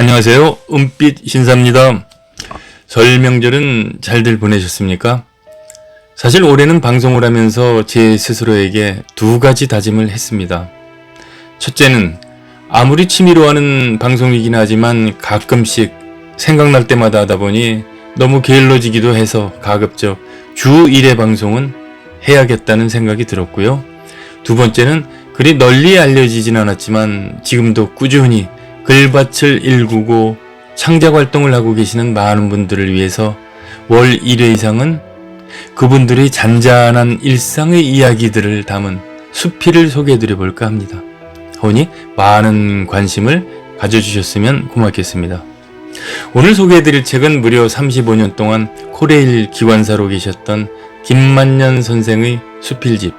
안녕하세요. 은빛 신사입니다. 설 명절은 잘들 보내셨습니까? 사실 올해는 방송을 하면서 제 스스로에게 두 가지 다짐을 했습니다. 첫째는 아무리 취미로 하는 방송이긴 하지만 가끔씩 생각날 때마다 하다 보니 너무 게을러지기도 해서 가급적 주 1회 방송은 해야겠다는 생각이 들었고요. 두 번째는 그리 널리 알려지진 않았지만 지금도 꾸준히 글밭을 일구고 창작 활동을 하고 계시는 많은 분들을 위해서 월 1회 이상은 그분들의 잔잔한 일상의 이야기들을 담은 수필을 소개해드려 볼까 합니다. 허니 많은 관심을 가져주셨으면 고맙겠습니다. 오늘 소개해드릴 책은 무려 35년 동안 코레일 기관사로 계셨던 김만년 선생의 수필집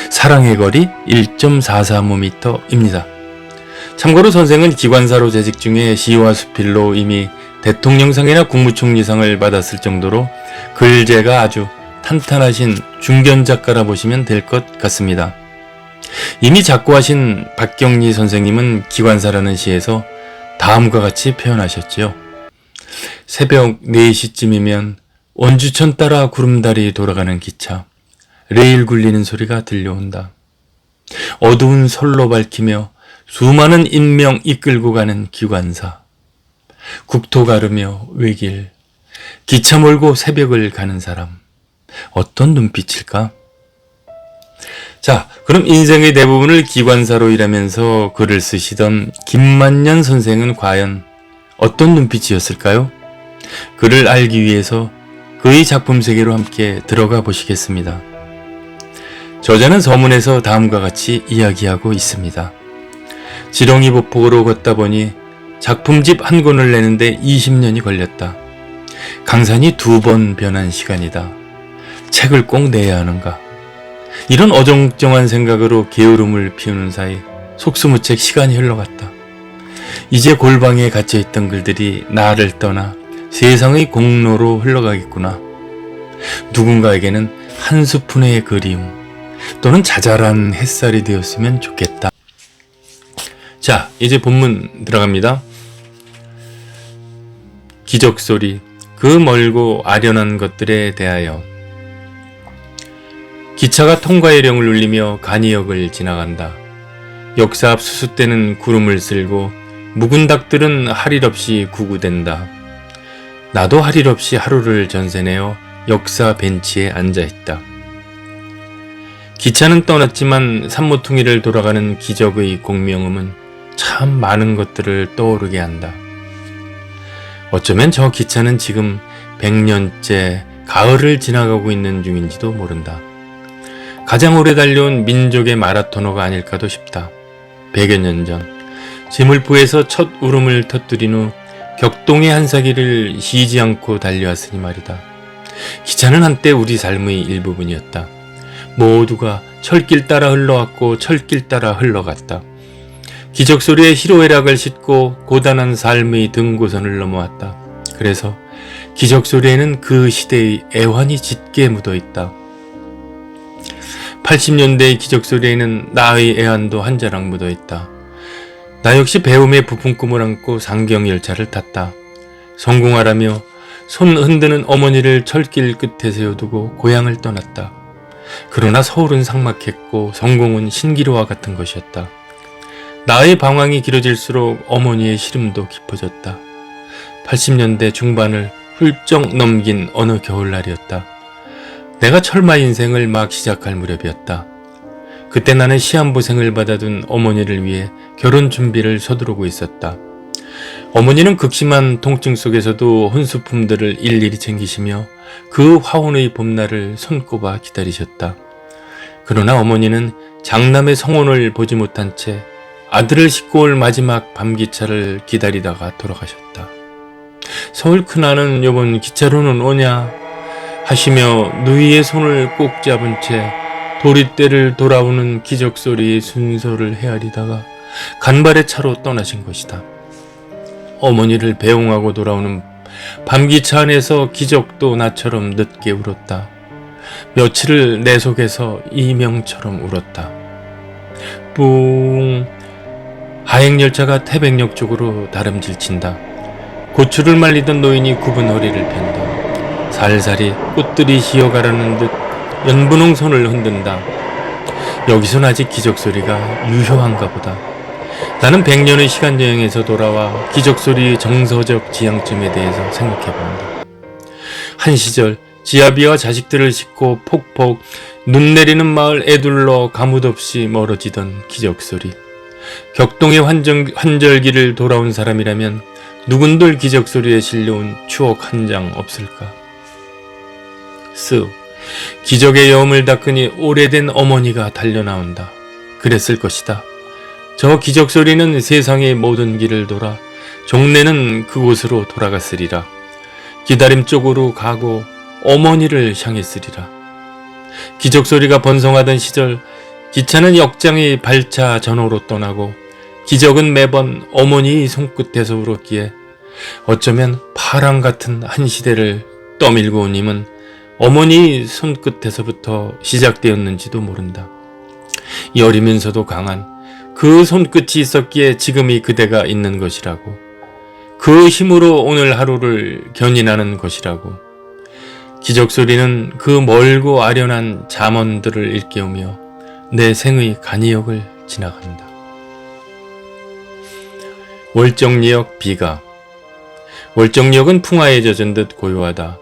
사랑의 거리 1.435m입니다. 참고로 선생은 기관사로 재직 중에 시와 수필로 이미 대통령상이나 국무총리상을 받았을 정도로 글재가 아주 탄탄하신 중견 작가라 보시면 될 것 같습니다. 이미 작고하신 박경리 선생님은 기관사라는 시에서 다음과 같이 표현하셨지요. 새벽 4시쯤이면 원주천 따라 구름다리 돌아가는 기차, 레일 굴리는 소리가 들려온다. 어두운 선로 밝히며 수많은 인명 이끌고 가는 기관사, 국토 가르며 외길, 기차 몰고 새벽을 가는 사람, 어떤 눈빛일까? 자, 그럼 인생의 대부분을 기관사로 일하면서 글을 쓰시던 김만년 선생은 과연 어떤 눈빛이었을까요? 그를 알기 위해서 그의 작품 세계로 함께 들어가 보시겠습니다. 저자는 서문에서 다음과 같이 이야기하고 있습니다. 지렁이 보폭으로 걷다 보니 작품집 한 권을 내는데 20년이 걸렸다. 강산이 2번 변한 시간이다. 책을 꼭 내야 하는가? 이런 어정쩡한 생각으로 게으름을 피우는 사이 속수무책 시간이 흘러갔다. 이제 골방에 갇혀있던 글들이 나를 떠나 세상의 공로로 흘러가겠구나. 누군가에게는 한 스푼의 그리움 또는 자잘한 햇살이 되었으면 좋겠다. 자, 이제 본문 들어갑니다. 기적소리, 그 멀고 아련한 것들에 대하여. 기차가 통과요령을 울리며 간이역을 지나간다. 역사 앞 수숫대는 구름을 쓸고 묵은 닭들은 할 일 없이 구구댄다. 나도 할 일 없이 하루를 전세내어 역사 벤치에 앉아있다. 기차는 떠났지만 산모퉁이를 돌아가는 기적의 공명음은 참 많은 것들을 떠오르게 한다. 어쩌면 저 기차는 지금 100년째 가을을 지나가고 있는 중인지도 모른다. 가장 오래 달려온 민족의 마라토너가 아닐까도 싶다. 100여 년 전 지물부에서 첫 울음을 터뜨린 후 격동의 한사기를 쉬지 않고 달려왔으니 말이다. 기차는 한때 우리 삶의 일부분이었다. 모두가 철길 따라 흘러왔고 철길 따라 흘러갔다. 기적소리에 희로애락을 싣고 고단한 삶의 등고선을 넘어왔다. 그래서 기적소리에는 그 시대의 애환이 짙게 묻어있다. 80년대의 기적소리에는 나의 애환도 한 자락 묻어있다. 나 역시 배움의 부푼 꿈을 안고 상경열차를 탔다. 성공하라며 손 흔드는 어머니를 철길 끝에 세워두고 고향을 떠났다. 그러나 서울은 삭막했고 성공은 신기루와 같은 것이었다. 나의 방황이 길어질수록 어머니의 시름도 깊어졌다. 80년대 중반을 훌쩍 넘긴 어느 겨울날이었다. 내가 철마 인생을 막 시작할 무렵이었다. 그때 나는 시한부생을 받아둔 어머니를 위해 결혼 준비를 서두르고 있었다. 어머니는 극심한 통증 속에서도 혼수품들을 일일이 챙기시며 그 화혼의 봄날을 손꼽아 기다리셨다. 그러나 어머니는 장남의 성혼을 보지 못한 채 아들을 싣고 올 마지막 밤기차를 기다리다가 돌아가셨다. 서울 큰아는 요번 기차로는 오냐 하시며 누이의 손을 꼭 잡은 채 도리대를 돌아오는 기적소리의 순서를 헤아리다가 간발의 차로 떠나신 것이다. 어머니를 배웅하고 돌아오는 밤기차 안에서 기적도 나처럼 늦게 울었다. 며칠을 내 속에서 이명처럼 울었다. 뿡 하행열차가 태백역 쪽으로 다름질친다. 고추를 말리던 노인이 굽은 허리를 편다. 살살이 꽃들이 희어가라는 듯 연분홍 손을 흔든다. 여기선 아직 기적소리가 유효한가 보다. 나는 100년의 시간여행에서 돌아와 기적소리의 정서적 지향점에 대해서 생각해본다. 한 시절 지아비와 자식들을 싣고 폭폭 눈 내리는 마을 애둘러 가뭇없이 멀어지던 기적소리. 격동의 환절기를 돌아온 사람이라면 누군들 기적소리에 실려온 추억 한 장 없을까? 기적의 여움을 닦으니 오래된 어머니가 달려나온다. 그랬을 것이다. 저 기적소리는 세상의 모든 길을 돌아 종래는 그곳으로 돌아갔으리라. 기다림 쪽으로 가고 어머니를 향했으리라. 기적소리가 번성하던 시절 기차는 역장의 발차 전호로 떠나고 기적은 매번 어머니의 손끝에서 울었기에 어쩌면 파랑 같은 한 시대를 떠밀고 온 힘은 어머니의 손끝에서부터 시작되었는지도 모른다. 여리면서도 강한 그 손끝이 있었기에 지금의 그대가 있는 것이라고. 그 힘으로 오늘 하루를 견인하는 것이라고. 기적소리는 그 멀고 아련한 잠언들을 일깨우며 내 생의 간이역을 지나간다. 월정리역 비가. 월정리역은 풍화에 젖은 듯 고요하다.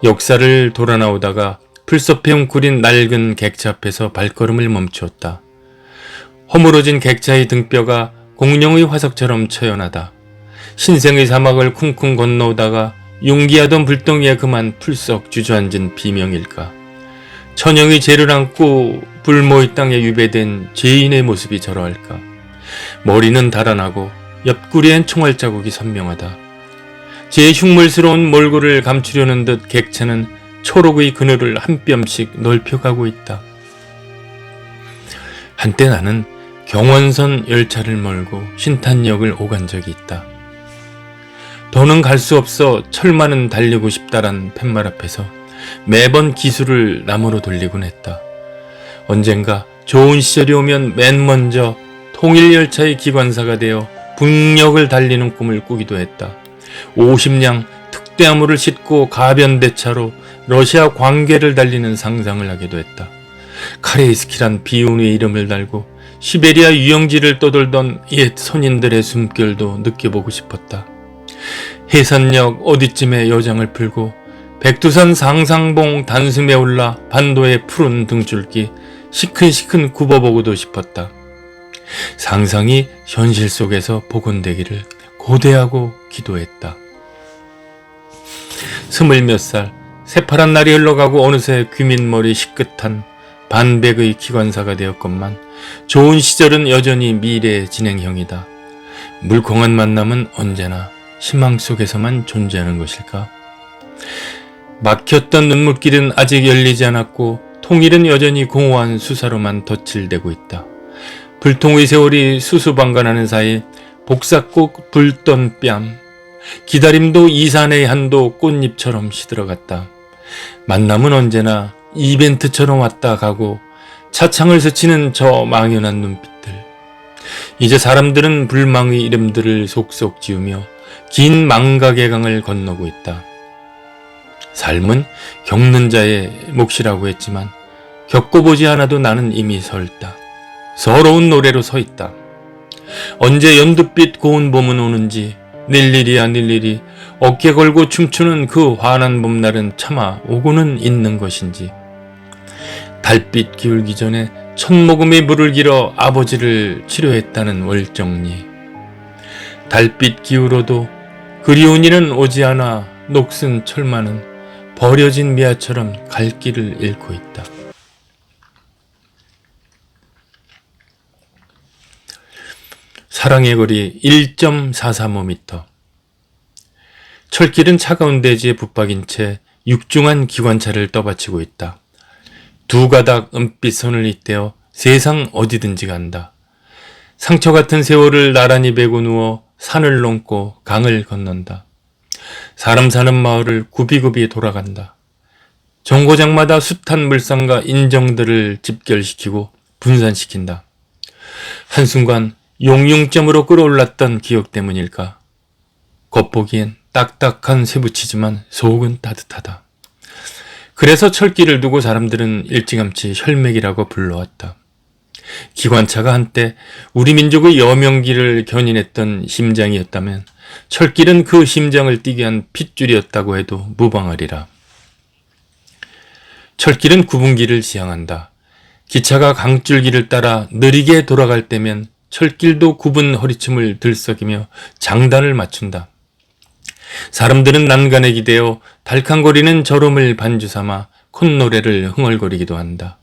역사를 돌아 나오다가 풀숲에 웅크린 낡은 객차 앞에서 발걸음을 멈추었다. 허물어진 객차의 등뼈가 공룡의 화석처럼 처연하다. 신생의 사막을 쿵쿵 건너오다가 용기하던 불덩이에 그만 풀썩 주저앉은 비명일까. 천영의 죄를 안고 불모의 땅에 유배된 죄인의 모습이 저러할까. 머리는 달아나고 옆구리엔 총알 자국이 선명하다. 제 흉물스러운 몰골을 감추려는 듯 객차는 초록의 그늘을 한 뼘씩 넓혀가고 있다. 한때 나는 경원선 열차를 몰고 신탄역을 오간 적이 있다. 더는 갈 수 없어 철만은 달리고 싶다란 팻말 앞에서 매번 기술을 나무로 돌리곤 했다. 언젠가 좋은 시절이 오면 맨 먼저 통일열차의 기관사가 되어 북녘을 달리는 꿈을 꾸기도 했다. 50량 특대함물을 싣고 가변대차로 러시아 광계를 달리는 상상을 하기도 했다. 카레이스키란 비운의 이름을 달고 시베리아 유영지를 떠돌던 옛 선인들의 숨결도 느껴보고 싶었다. 해산역 어디쯤에 여장을 풀고 백두산 상상봉 단숨에 올라 반도의 푸른 등줄기 시큰시큰 굽어보고도 싶었다. 상상이 현실 속에서 복원되기를 고대하고 기도했다. 20몇 살, 새파란 날이 흘러가고 어느새 귀민머리 시끗한 반백의 기관사가 되었건만 좋은 시절은 여전히 미래의 진행형이다. 물컹한 만남은 언제나 희망 속에서만 존재하는 것일까? 막혔던 눈물길은 아직 열리지 않았고 통일은 여전히 공허한 수사로만 덧칠되고 있다. 불통의 세월이 수수방관하는 사이 복사꽃 불던 뺨, 기다림도 이산의 한도 꽃잎처럼 시들어갔다. 만남은 언제나 이벤트처럼 왔다 가고 차창을 스치는 저 망연한 눈빛들. 이제 사람들은 불망의 이름들을 속속 지으며 긴 망각의 강을 건너고 있다. 삶은 겪는 자의 몫이라고 했지만 겪어보지 않아도 나는 이미 서 있다. 서러운 노래로 서 있다. 언제 연두빛 고운 봄은 오는지 닐리리야 닐리리 어깨 걸고 춤추는 그 환한 봄날은 차마 오고는 있는 것인지. 달빛 기울기 전에 첫 모금의 물을 길어 아버지를 치료했다는 월정리. 달빛 기울어도 그리운 이는 오지 않아 녹슨 철만은 버려진 미아처럼 갈 길을 잃고 있다. 사랑의 거리 1.435m. 철길은 차가운 대지에 붙박인 채 육중한 기관차를 떠받치고 있다. 두 가닥 은빛 선을 잇대어 세상 어디든지 간다. 상처 같은 세월을 나란히 베고 누워 산을 넘고 강을 건넌다. 사람 사는 마을을 굽이굽이 돌아간다. 정거장마다 숱한 물상과 인정들을 집결시키고 분산시킨다. 한순간 용융점으로 끌어올랐던 기억 때문일까? 겉보기엔 딱딱한 쇠붙이지만 속은 따뜻하다. 그래서 철길을 두고 사람들은 일찌감치 혈맥이라고 불러왔다. 기관차가 한때 우리 민족의 여명기를 견인했던 심장이었다면 철길은 그 심장을 뛰게 한 핏줄이었다고 해도 무방하리라. 철길은 구분기를 지향한다. 기차가 강줄기를 따라 느리게 돌아갈 때면 철길도 굽은 허리춤을 들썩이며 장단을 맞춘다. 사람들은 난간에 기대어 달캉거리는 저름을 반주삼아 콧노래를 흥얼거리기도 한다.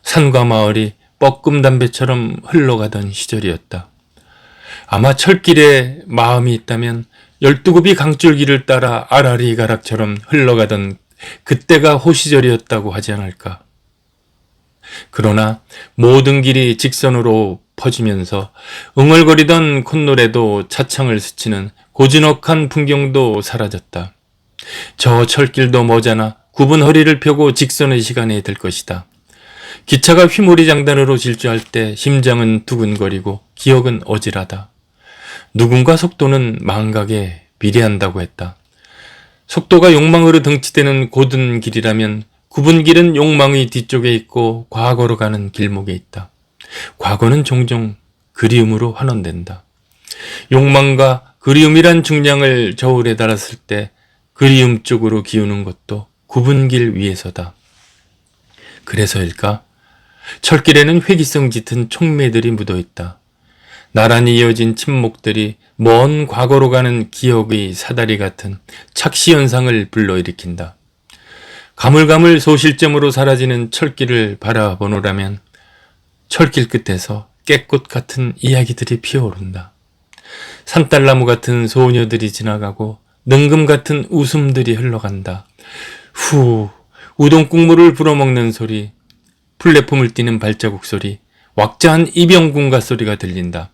산과 마을이 뻐끔 담배처럼 흘러가던 시절이었다. 아마 철길에 마음이 있다면 12굽이 강줄기를 따라 아라리 가락처럼 흘러가던 그때가 호시절이었다고 하지 않을까. 그러나 모든 길이 직선으로 퍼지면서 응얼거리던 콧노래도 차창을 스치는 고즈넉한 풍경도 사라졌다. 저 철길도 머지않아 굽은 허리를 펴고 직선의 시간이 될 것이다. 기차가 휘몰이 장단으로 질주할 때 심장은 두근거리고 기억은 어질하다. 누군가 속도는 망각에 비례한다고 했다. 속도가 욕망으로 등치되는 고든 길이라면 굽은 길은 욕망의 뒤쪽에 있고 과거로 가는 길목에 있다. 과거는 종종 그리움으로 환원된다. 욕망과 그리움이란 중량을 저울에 달았을 때 그리움 쪽으로 기우는 것도 굽은 길 위에서다. 그래서일까? 철길에는 회기성 짙은 촉매들이 묻어있다. 나란히 이어진 침목들이 먼 과거로 가는 기억의 사다리 같은 착시현상을 불러일으킨다. 가물가물 소실점으로 사라지는 철길을 바라보노라면 철길 끝에서 깨꽃 같은 이야기들이 피어오른다. 산딸나무 같은 소녀들이 지나가고 능금 같은 웃음들이 흘러간다. 후, 우동 국물을 불어먹는 소리, 플랫폼을 뛰는 발자국 소리, 왁자한 이병군가 소리가 들린다.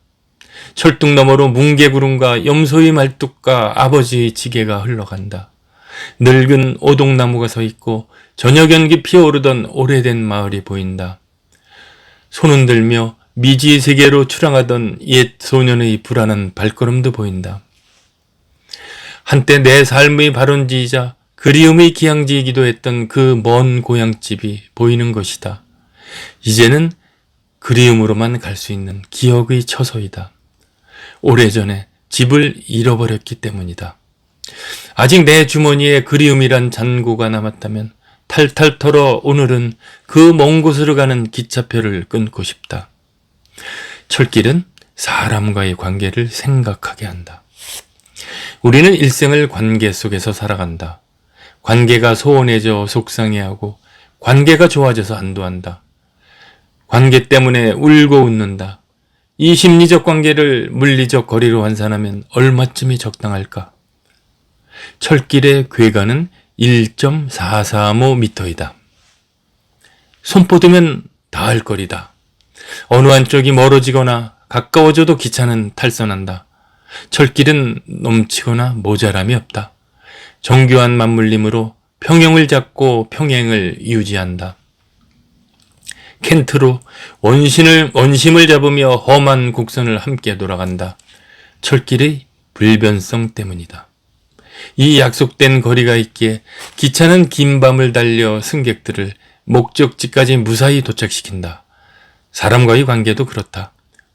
철뚝 너머로 뭉게구름과 염소의 말뚝과 아버지의 지게가 흘러간다. 늙은 오동나무가 서 있고 저녁 연기 피어오르던 오래된 마을이 보인다. 손은 들며 미지의 세계로 출항하던 옛 소년의 불안한 발걸음도 보인다. 한때 내 삶의 발원지이자 그리움의 기항지이기도 했던 그 먼 고향집이 보이는 것이다. 이제는 그리움으로만 갈 수 있는 기억의 처소이다. 오래전에 집을 잃어버렸기 때문이다. 아직 내 주머니에 그리움이란 잔고가 남았다면 탈탈 털어 오늘은 그 먼 곳으로 가는 기차표를 끊고 싶다. 철길은 사람과의 관계를 생각하게 한다. 우리는 일생을 관계 속에서 살아간다. 관계가 소원해져 속상해하고 관계가 좋아져서 안도한다. 관계 때문에 울고 웃는다. 이 심리적 관계를 물리적 거리로 환산하면 얼마쯤이 적당할까? 철길의 궤가는 1.435m이다. 손 뻗으면 닿을 거리다. 어느 한쪽이 멀어지거나 가까워져도 기차는 탈선한다. 철길은 넘치거나 모자람이 없다. 정교한 맞물림으로 평형을 잡고 평행을 유지한다. 켄트로 원심을 잡으며 험한 곡선을 함께 돌아간다. 철길의 불변성 때문이다. 이 약속된 거리가 있기에 기차는 긴 밤을 달려 승객들을 목적지까지 무사히 도착시킨다. 사람과의 관계도 그렇다.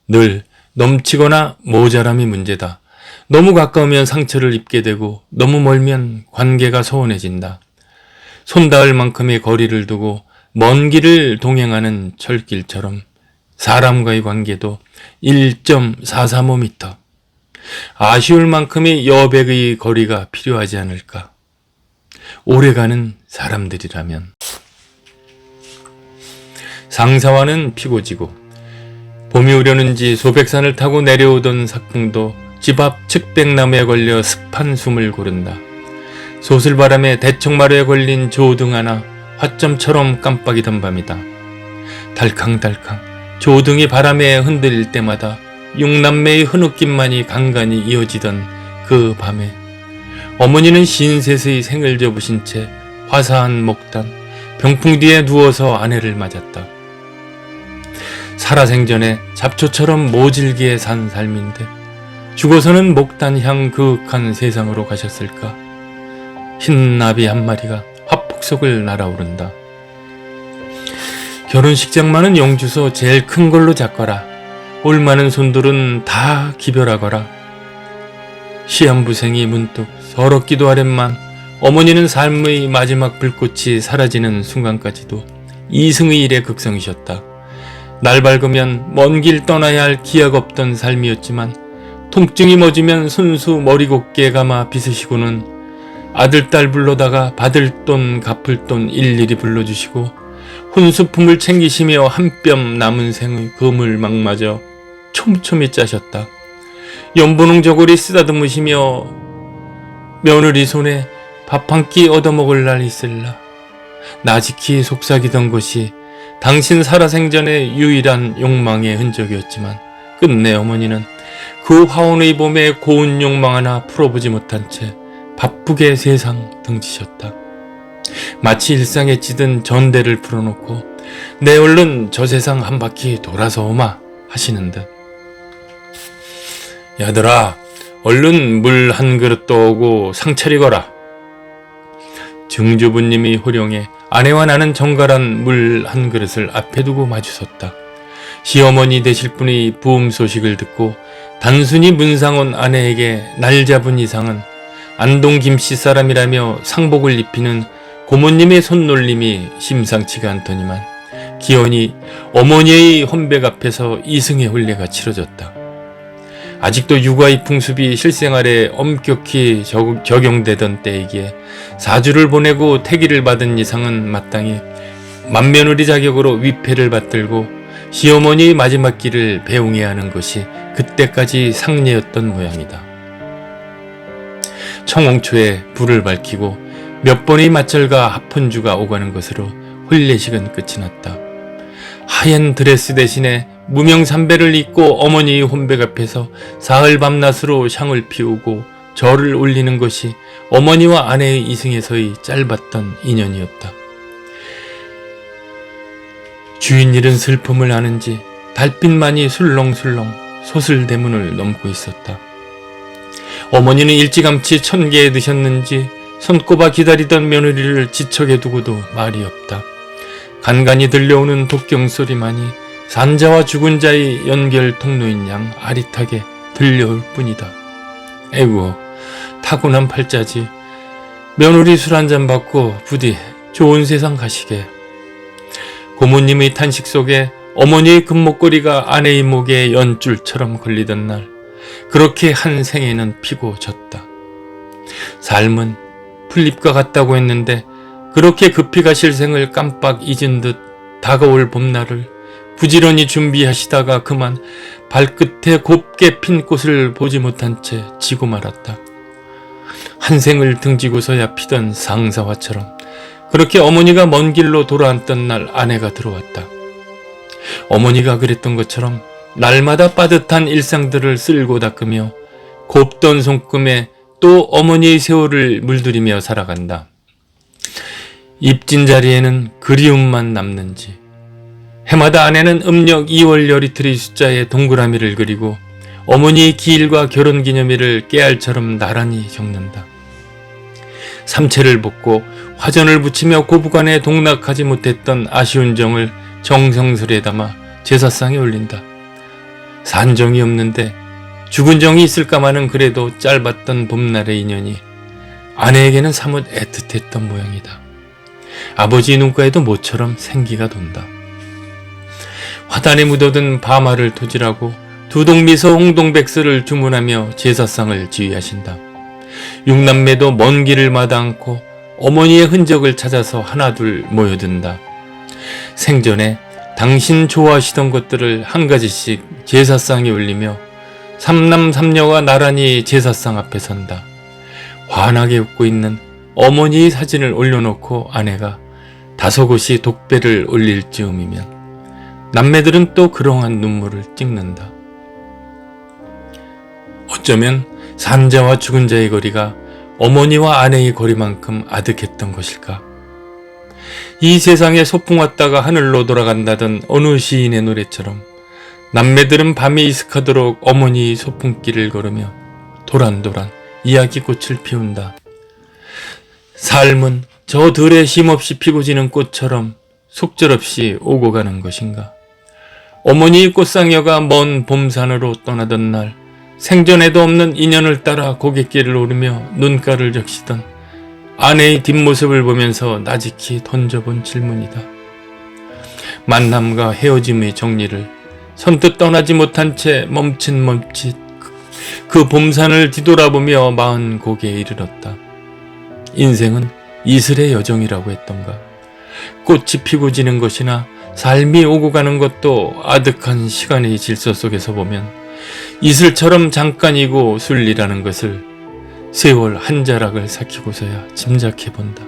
늘 넘치거나 모자람이 문제다. 너무 가까우면 상처를 입게 되고 너무 멀면 관계가 소원해진다. 손 닿을 만큼의 거리를 두고 먼 길을 동행하는 철길처럼 사람과의 관계도 1.435m. 아쉬울 만큼의 여백의 거리가 필요하지 않을까. 오래가는 사람들이라면. 상사와는 피고지고 봄이 오려는지 소백산을 타고 내려오던 삭풍도 집 앞 측백나무에 걸려 습한 숨을 고른다. 소슬바람에 대청마루에 걸린 조등 하나 화점처럼 깜빡이던 밤이다. 달캉달캉 조등이 바람에 흔들릴 때마다 육남매의 흐느낌만이 간간히 이어지던 그 밤에 어머니는 신셋의 생을 접으신 채 화사한 목단 병풍 뒤에 누워서 아내를 맞았다. 살아생전에 잡초처럼 모질게 산 삶인데 죽어서는 목단향 그윽한 세상으로 가셨을까? 흰 나비 한 마리가 화폭석을 날아오른다. 결혼식장만은 영주소 제일 큰 걸로 잡거라. 올 많은 손들은 다 기별하거라. 시한부생이 문득 서럽기도 하련만 어머니는 삶의 마지막 불꽃이 사라지는 순간까지도 이승의 일에 극성이셨다. 날 밝으면 먼 길 떠나야 할 기약 없던 삶이었지만 통증이 멎으면 순수 머리 곱게 감아 빗으시고는 아들 딸 불러다가 받을 돈 갚을 돈 일일이 불러주시고 혼수품을 챙기시며 한 뼘 남은 생의 그물망마저 촘촘히 짜셨다. 연분홍 저고리 쓰다듬으시며 며느리 손에 밥 한 끼 얻어먹을 날 있을라. 나지키 속삭이던 것이 당신 살아생전의 유일한 욕망의 흔적이었지만 끝내 어머니는 그 화원의 봄에 고운 욕망 하나 풀어보지 못한 채 바쁘게 세상 등지셨다. 마치 일상에 찌든 전대를 풀어놓고 내 얼른 저 세상 한 바퀴 돌아서 오마 하시는 듯. 야들아, 얼른 물 한 그릇 떠오고 상 차리거라. 증조부님이 호령해 아내와 나는 정갈한 물 한 그릇을 앞에 두고 마주섰다. 시어머니 되실 분의 부음 소식을 듣고 단순히 문상온 아내에게 날 잡은 이상은 안동 김씨 사람이라며 상복을 입히는 고모님의 손놀림이 심상치가 않더니만 기어니 어머니의 혼백 앞에서 이승의 혼례가 치러졌다. 아직도 육아의 풍습이 실생활에 엄격히 적용되던 때이기에 사주를 보내고 태기를 받은 이상은 마땅히 맏며느리 자격으로 위패를 받들고 시어머니의 마지막 길을 배웅해야 하는 것이 그때까지 상례였던 모양이다. 청홍초에 불을 밝히고 몇 번의 맞절과 합헌주가 오가는 것으로 혼례식은 끝이 났다. 하얀 드레스 대신에 무명삼배를 입고 어머니의 혼백 앞에서 사흘 밤낮으로 향을 피우고 절을 올리는 것이 어머니와 아내의 이승에서의 짧았던 인연이었다. 주인 잃은 슬픔을 아는지 달빛만이 술렁술렁 소슬대문을 넘고 있었다. 어머니는 일찌감치 천개에 드셨는지 손꼽아 기다리던 며느리를 지척에 두고도 말이 없다. 간간히 들려오는 독경 소리만이 산자와 죽은 자의 연결 통로인 양 아릿하게 들려올 뿐이다. 에고, 타고난 팔자지. 며느리 술 한잔 받고 부디 좋은 세상 가시게. 고모님의 탄식 속에 어머니의 금목걸이가 아내의 목에 연줄처럼 걸리던 날, 그렇게 한 생에는 피고 졌다. 삶은 풀잎과 같다고 했는데 그렇게 급히 가실 생을 깜빡 잊은 듯 다가올 봄날을 부지런히 준비하시다가 그만 발끝에 곱게 핀 꽃을 보지 못한 채 지고 말았다. 한 생을 등지고서야 피던 상사화처럼 그렇게 어머니가 먼 길로 돌아앉던 날 아내가 들어왔다. 어머니가 그랬던 것처럼 날마다 빠듯한 일상들을 쓸고 닦으며 곱던 손금에 또 어머니의 세월을 물들이며 살아간다. 입진 자리에는 그리움만 남는지 해마다 아내는 음력 2월 열이틀의 숫자에 동그라미를 그리고 어머니의 기일과 결혼기념일을 깨알처럼 나란히 적는다. 삼채를 볶고 화전을 붙이며 고부간에 동락하지 못했던 아쉬운 정을 정성스레 담아 제사상에 올린다. 산정이 없는데 죽은 정이 있을까마는 그래도 짧았던 봄날의 인연이 아내에게는 사뭇 애틋했던 모양이다. 아버지 눈가에도 모처럼 생기가 돈다. 화단에 묻어든 파마를 토질하고 두동미소 홍동백스를 주문하며 제사상을 지휘하신다. 육남매도 먼 길을 마다 않고 어머니의 흔적을 찾아서 하나둘 모여든다. 생전에 당신 좋아하시던 것들을 한 가지씩 제사상에 올리며 삼남 삼녀가 나란히 제사상 앞에 선다. 환하게 웃고 있는 어머니의 사진을 올려놓고 아내가 다소곳이 독배를 올릴 즈음이면 남매들은 또 그러한 눈물을 찍는다. 어쩌면 산자와 죽은 자의 거리가 어머니와 아내의 거리만큼 아득했던 것일까? 이 세상에 소풍 왔다가 하늘로 돌아간다던 어느 시인의 노래처럼 남매들은 밤이 이슥하도록 어머니 소풍길을 걸으며 도란도란 이야기꽃을 피운다. 삶은 저 들에 힘없이 피고 지는 꽃처럼 속절없이 오고 가는 것인가. 어머니의 꽃상여가 먼 봄산으로 떠나던 날, 생전에도 없는 인연을 따라 고갯길을 오르며 눈가를 적시던 아내의 뒷모습을 보면서 나직히 던져본 질문이다. 만남과 헤어짐의 정리를 선뜻 떠나지 못한 채 멈칫멈칫 그 봄산을 뒤돌아보며 마흔 곡에 이르렀다. 인생은 이슬의 여정이라고 했던가. 꽃이 피고 지는 것이나 삶이 오고 가는 것도 아득한 시간의 질서 속에서 보면 이슬처럼 잠깐이고 순리라는 것을 세월 한 자락을 삭히고서야 짐작해본다.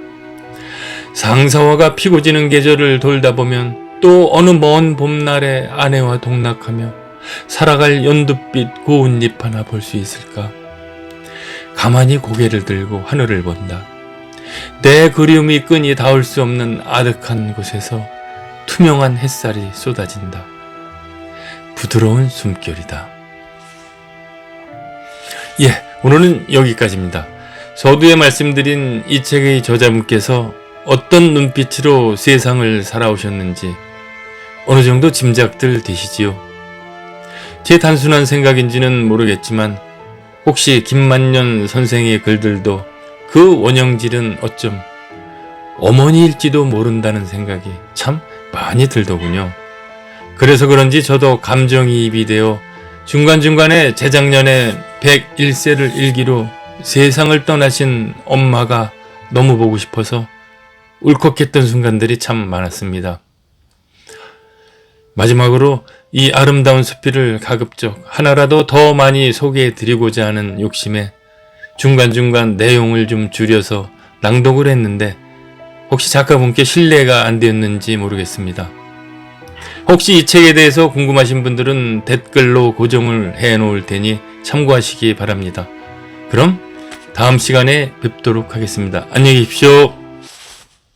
상사화가 피고 지는 계절을 돌다 보면 또 어느 먼 봄날에 아내와 동락하며 살아갈 연두빛 고운 잎 하나 볼 수 있을까? 가만히 고개를 들고 하늘을 본다. 내 그리움이 끈이 닿을 수 없는 아득한 곳에서 투명한 햇살이 쏟아진다. 부드러운 숨결이다. 오늘은 여기까지입니다. 서두에 말씀드린 이 책의 저자분께서 어떤 눈빛으로 세상을 살아오셨는지 어느 정도 짐작들 되시지요? 제 단순한 생각인지는 모르겠지만 혹시 김만년 선생의 글들도 그 원형질은 어쩜 어머니일지도 모른다는 생각이 참 많이 들더군요. 그래서 그런지 저도 감정이입이 되어 중간중간에 재작년에 101세를 일기로 세상을 떠나신 엄마가 너무 보고 싶어서 울컥했던 순간들이 참 많았습니다. 마지막으로 이 아름다운 수필을 가급적 하나라도 더 많이 소개해드리고자 하는 욕심에 중간중간 내용을 좀 줄여서 낭독을 했는데 혹시 작가분께 신뢰가 안 되었는지 모르겠습니다. 혹시 이 책에 대해서 궁금하신 분들은 댓글로 고정을 해놓을 테니 참고하시기 바랍니다. 그럼 다음 시간에 뵙도록 하겠습니다. 안녕히 계십시오.